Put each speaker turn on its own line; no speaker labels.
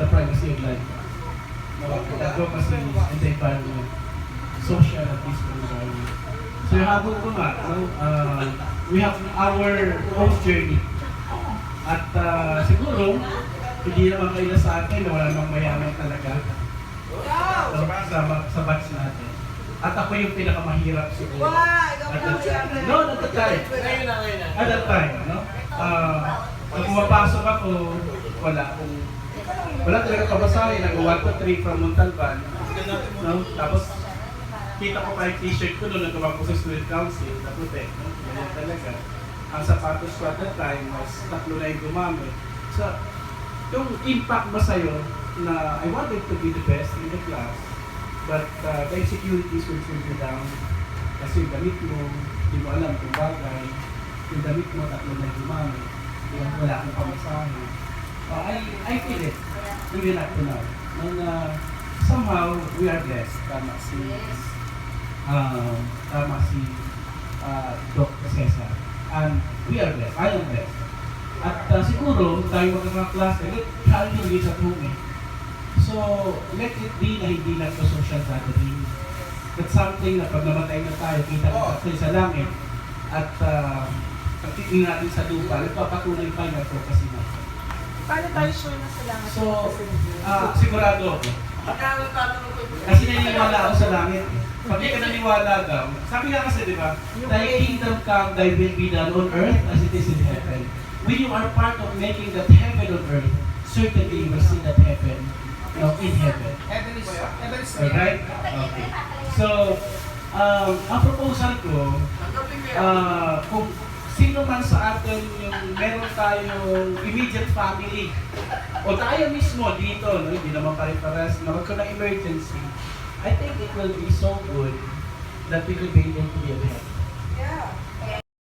the privacy of life. Advocacy and the environment, social at least environment. So yung habol ko nga, we have our own journey. At siguro, hindi naman kaila sa atin na wala namang mayaman talaga sa batch natin. At ako yung pinakamahirap siguro. No, at that time. At that time, no? Nung pumapasok ako, wala talaga pabasahin. Nag-1 to 3 from Montalban. No? Tapos, kita ko pa yung t-shirt ko doon, nagawag ko sa student council, na protect. No? Ganyan talaga. Ang sapatos ko at that time was 3 na yung gumamit. So, yung impact ba sa'yo na I wanted to be the best in the class, but the insecurities will pull you down. Kasi yung damit mo, hindi mo alam kung bagay. Yung damit mo, 3 na yung gumamit. Wala akong pamasahin. I feel it, even up to now. And somehow, we are blessed. Tama si Dr. Cesar. And we are blessed. I am blessed. At siguro, tayo magkakaklase, tayo yung sa home eh. So, let it be na hindi lang sa social gathering. That's something na pag namatay na tayo, kita natin sa langit. At pagtitingin natin sa lupa, nagpapatunay pa yung advocacy natin.
Paano tayo sure na sa langit?
So, sigurado ako. Kasi naniniwala ako sa langit. Pag di ka naniwala daw, sabi nga kasi, di ba, Thy kingdom come, Thy will be done on earth as it is in heaven. When you are part of making that heaven on earth, certainly you will see that heaven in heaven.
Heaven is
Alright? Okay. So, ang proposal ko, kung sino man sa atin yung meron tayong immediate family, o tayo mismo dito, no, hindi naman pare-pares, na magkaroon ng emergency, I think it will be so good that we could be able to be of help.